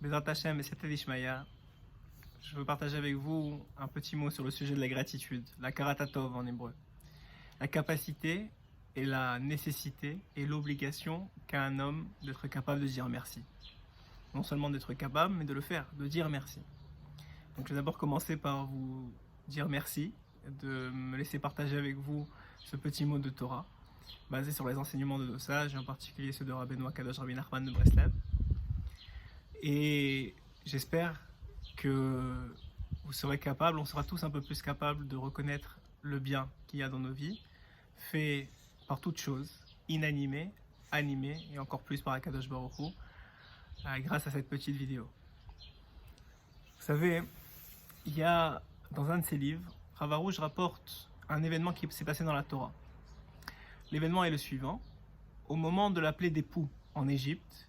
Bezrat Hashem et Siyata Dishmaya, je veux partager avec vous un petit mot sur le sujet de la gratitude, la karatatov en hébreu. La capacité et la nécessité et l'obligation qu'a un homme d'être capable de dire merci. Non seulement d'être capable, mais de le faire, de dire merci. Donc je vais d'abord commencer par vous dire merci, de me laisser partager avec vous ce petit mot de Torah, basé sur les enseignements de nos sages, et en particulier ceux de Rabbeinu Akadosh Rabbi Nachman de Breslev. Et j'espère que vous serez capables, on sera tous un peu plus capables de reconnaître le bien qu'il y a dans nos vies, fait par toutes choses, inanimé, animé, et encore plus par Akadosh Baruch Hu, grâce à cette petite vidéo. Vous savez, il y a dans un de ses livres, Rav Arush rapporte un événement qui s'est passé dans la Torah. L'événement est le suivant. Au moment de la plaie d'époux en Égypte,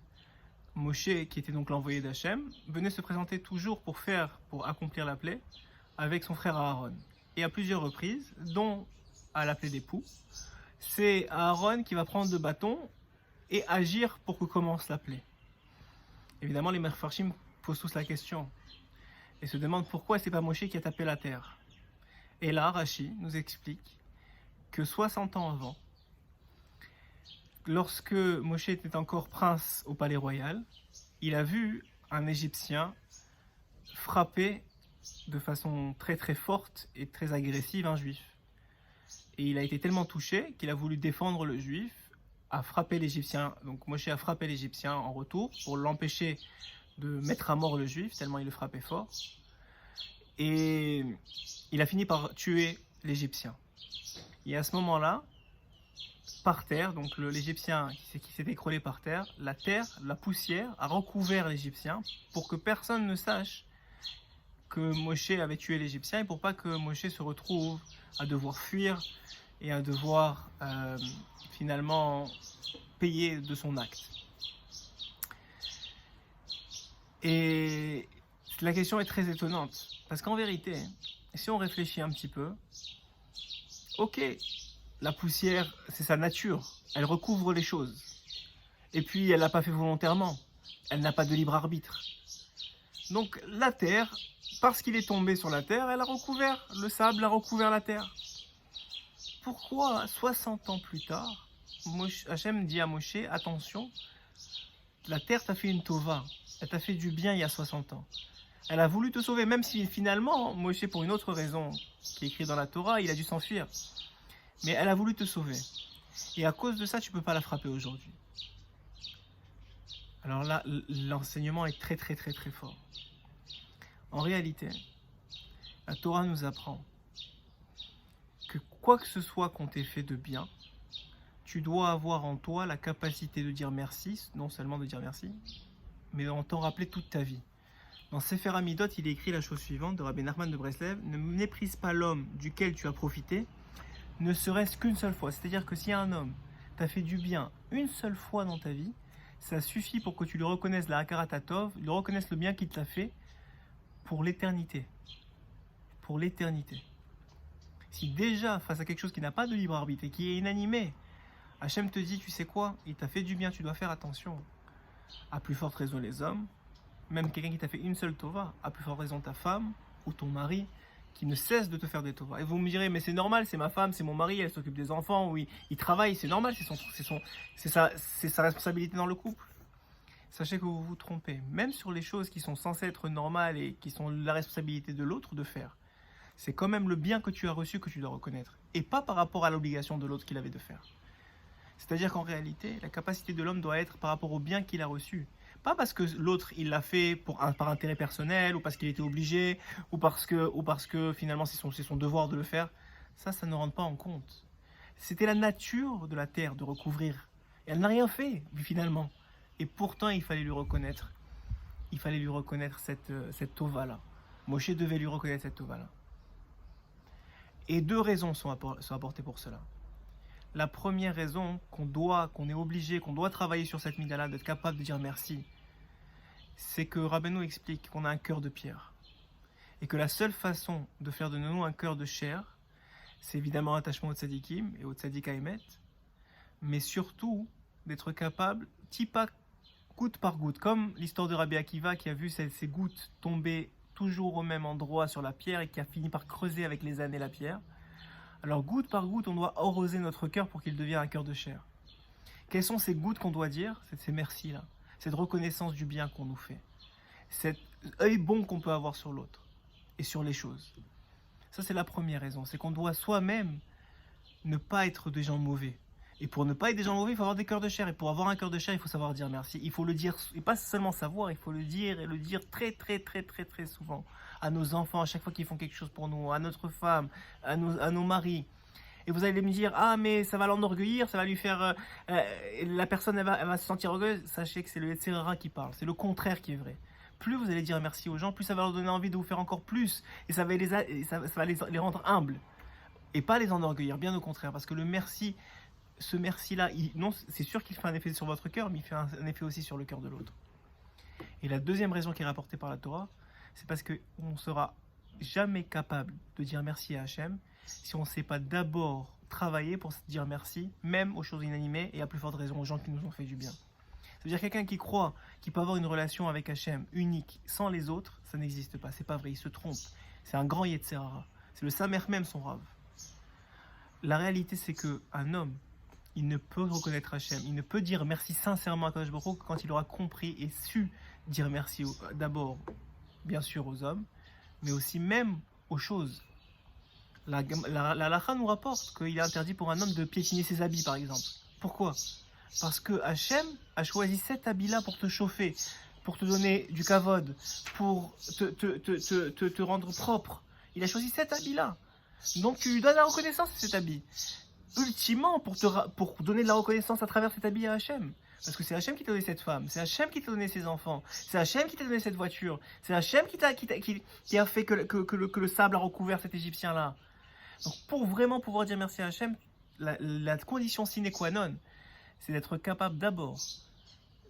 Moshe, qui était donc l'envoyé d'Hachem, venait se présenter toujours pour accomplir la plaie avec son frère Aaron. Et à plusieurs reprises, dont à la plaie d'époux, c'est Aaron qui va prendre le bâton et agir pour que commence la plaie. Évidemment, les Mefarshim posent tous la question et se demandent pourquoi c'est pas Moshe qui a tapé la terre. Et là, Rashi nous explique que 60 ans avant, lorsque Moshe était encore prince au palais royal, il a vu un Égyptien frapper de façon très très forte et très agressive un juif. Et il a été tellement touché qu'il a voulu défendre le juif, a frappé l'Égyptien. Donc Moshe a frappé l'Égyptien en retour pour l'empêcher de mettre à mort le juif, tellement il le frappait fort. Et il a fini par tuer l'Égyptien. Et à ce moment-là, par terre, donc l'Égyptien qui s'est écroulé par terre, la poussière a recouvert l'Égyptien pour que personne ne sache que Moshe avait tué l'Égyptien et pour pas que Moshe se retrouve à devoir fuir et à devoir finalement payer de son acte. Et la question est très étonnante parce qu'en vérité, si on réfléchit un petit peu, ok, la poussière, c'est sa nature. Elle recouvre les choses. Et puis, elle l'a pas fait volontairement. Elle n'a pas de libre arbitre. Donc, la terre, parce qu'il est tombé sur la terre, elle a recouvert. Le sable a recouvert la terre. Pourquoi, 60 ans plus tard, Hachem dit à Moshe, attention, la terre t'a fait une tova. Elle t'a fait du bien il y a 60 ans. Elle a voulu te sauver, même si finalement, Moshe, pour une autre raison qui est écrite dans la Torah, il a dû s'enfuir. Mais elle a voulu te sauver. Et à cause de ça, tu ne peux pas la frapper aujourd'hui. Alors là, l'enseignement est très très très très fort. En réalité, la Torah nous apprend que quoi que ce soit qu'on t'ait fait de bien, tu dois avoir en toi la capacité de dire merci, non seulement de dire merci, mais d'en t'en rappeler toute ta vie. Dans Sefer Hamidot, il est écrit la chose suivante de Rabbi Nachman de Breslev: ne méprise pas l'homme duquel tu as profité, ne serait-ce qu'une seule fois. C'est-à-dire que si un homme t'a fait du bien une seule fois dans ta vie, ça suffit pour que tu lui reconnaisses la Hakarat-Tov, lui reconnaisses le bien qu'il t'a fait pour l'éternité. Pour l'éternité. Si déjà, face à quelque chose qui n'a pas de libre arbitre et qui est inanimé, Hachem te dit, tu sais quoi, il t'a fait du bien, tu dois faire attention. À plus forte raison les hommes, même quelqu'un qui t'a fait une seule tova, à plus forte raison ta femme ou ton mari, qui ne cesse de te faire des tovas. Et vous me direz, mais c'est normal, c'est ma femme, c'est mon mari, elle s'occupe des enfants, oui, il travaille, c'est normal, c'est sa responsabilité dans le couple. Sachez que vous vous trompez, même sur les choses qui sont censées être normales et qui sont la responsabilité de l'autre de faire. C'est quand même le bien que tu as reçu que tu dois reconnaître, et pas par rapport à l'obligation de l'autre qu'il avait de faire. C'est-à-dire qu'en réalité, la capacité de l'homme doit être par rapport au bien qu'il a reçu. Pas parce que l'autre il l'a fait par intérêt personnel, ou parce qu'il était obligé, ou parce que finalement c'est son devoir de le faire. Ça ne rentre pas en compte. C'était la nature de la terre de recouvrir. Et elle n'a rien fait, finalement. Et pourtant, il fallait lui reconnaître. Il fallait lui reconnaître cette tova-là. Moshe devait lui reconnaître cette tova-là. Et deux raisons sont apportées pour cela. La première raison qu'on est obligé, qu'on doit travailler sur cette mida-là, d'être capable de dire merci, c'est que Rabbeinu explique qu'on a un cœur de pierre. Et que la seule façon de faire de nous un cœur de chair, c'est évidemment l'attachement au tzadikim et au tzadik haemet, mais surtout d'être capable, tipa goutte par goutte, comme l'histoire de Rabbi Akiva qui a vu ces gouttes tomber toujours au même endroit sur la pierre et qui a fini par creuser avec les années la pierre. Alors goutte par goutte, on doit arroser notre cœur pour qu'il devienne un cœur de chair. Quelles sont ces gouttes qu'on doit dire? C'est ces merci-là, cette reconnaissance du bien qu'on nous fait, cet œil bon qu'on peut avoir sur l'autre et sur les choses. Ça, c'est la première raison, c'est qu'on doit soi-même ne pas être des gens mauvais. Et pour ne pas être des gens mauvais, il faut avoir des cœurs de chair. Et pour avoir un cœur de chair, il faut savoir dire merci. Il faut le dire, et pas seulement savoir, il faut le dire et le dire très souvent. À nos enfants, à chaque fois qu'ils font quelque chose pour nous, à notre femme, à nos maris. Et vous allez me dire, ah mais ça va l'enorgueillir, ça va lui faire... la personne, elle va se sentir orgueilleuse. Sachez que c'est le Yetzer Hara qui parle, c'est le contraire qui est vrai. Plus vous allez dire merci aux gens, plus ça va leur donner envie de vous faire encore plus. Et ça va les rendre humbles. Et pas les enorgueillir, bien au contraire. Parce que le merci... Ce merci-là, non, c'est sûr qu'il fait un effet sur votre cœur, mais il fait un effet aussi sur le cœur de l'autre. Et la deuxième raison qui est rapportée par la Torah, c'est parce qu'on ne sera jamais capable de dire merci à Hachem si on ne sait pas d'abord travailler pour se dire merci, même aux choses inanimées, et à plus forte raison aux gens qui nous ont fait du bien. C'est-à-dire quelqu'un qui croit qu'il peut avoir une relation avec Hachem unique sans les autres, ça n'existe pas, c'est pas vrai, il se trompe. C'est un grand Yetzer Hara, c'est le Samer même son Rav. La réalité, c'est qu'un homme, il ne peut reconnaître Hachem, il ne peut dire merci sincèrement à Kadosh Baruch Hu quand il aura compris et su dire merci d'abord, bien sûr, aux hommes, mais aussi même aux choses. La halakha nous rapporte qu'il est interdit pour un homme de piétiner ses habits, par exemple. Pourquoi? Parce que Hachem a choisi cet habit-là pour te chauffer, pour te donner du kavod, pour te rendre propre. Il a choisi cet habit-là. Donc tu lui donnes la reconnaissance de cet habit. Ultimement, pour donner de la reconnaissance à travers cet habit à Hachem. Parce que c'est Hachem qui t'a donné cette femme, c'est Hachem qui t'a donné ses enfants, c'est Hachem qui t'a donné cette voiture, c'est Hachem qui a fait que le sable a recouvert cet Égyptien-là. Donc pour vraiment pouvoir dire merci à Hachem, la condition sine qua non, c'est d'être capable d'abord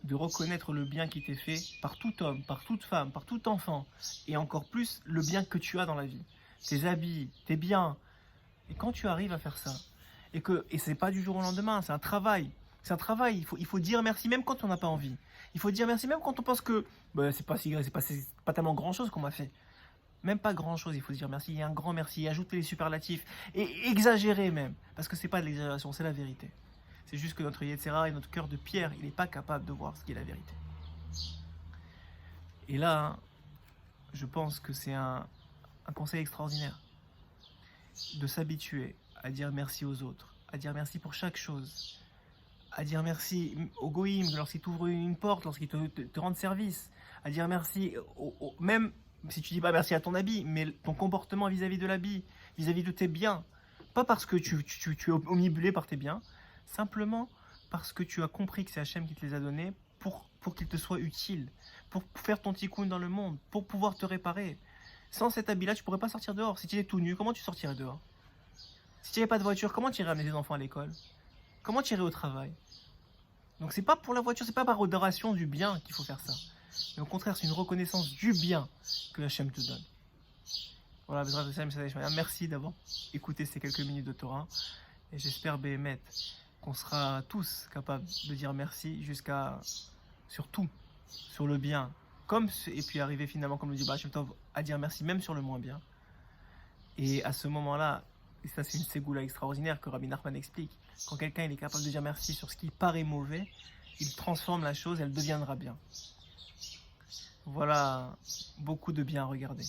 de reconnaître le bien qui t'est fait par tout homme, par toute femme, par tout enfant, et encore plus le bien que tu as dans la vie. Tes habits, tes biens. Et quand tu arrives à faire ça, et c'est pas du jour au lendemain, c'est un travail. C'est un travail, il faut dire merci même quand on n'a pas envie. Il faut dire merci même quand on pense que c'est pas tellement grand chose qu'on m'a fait. Même pas grand chose, il faut dire merci, il y a un grand merci, ajouter les superlatifs, et exagérer même. Parce que c'est pas de l'exagération, c'est la vérité. C'est juste que notre Yetzer Hara et notre cœur de pierre, il n'est pas capable de voir ce qui est la vérité. Et là, je pense que c'est un conseil extraordinaire. De s'habituer à dire merci aux autres, à dire merci pour chaque chose, à dire merci au goïm lorsqu'il t'ouvre une porte, lorsqu'il te rend service, à dire merci même si tu dis pas merci à ton habit, mais ton comportement vis-à-vis de l'habit, vis-à-vis de tes biens, pas parce que tu es omnibulé par tes biens, simplement parce que tu as compris que c'est Hachem qui te les a donnés pour qu'ils te soient utiles, pour faire ton tikkun dans le monde, pour pouvoir te réparer. Sans cet habit-là, tu pourrais pas sortir dehors. Si tu étais tout nu, comment tu sortirais dehors? Si tu n'avais pas de voiture, comment tu irais amener tes enfants à l'école? Comment tu irais au travail? Donc c'est pas pour la voiture, c'est pas par adoration du bien qu'il faut faire ça. Mais au contraire, c'est une reconnaissance du bien que Hachem te donne. Voilà, merci d'avoir écouté ces quelques minutes de Torah. Et j'espère, Béhémet, qu'on sera tous capables de dire merci sur tout, sur le bien. Et puis arriver finalement, comme le dit Hachem Tov, à dire merci même sur le moins bien. Et à ce moment-là, et ça c'est une ségoula extraordinaire que Rabbi Nachman explique, quand quelqu'un il est capable de dire merci sur ce qui paraît mauvais, il transforme la chose, elle deviendra bien. Voilà beaucoup de bien à regarder.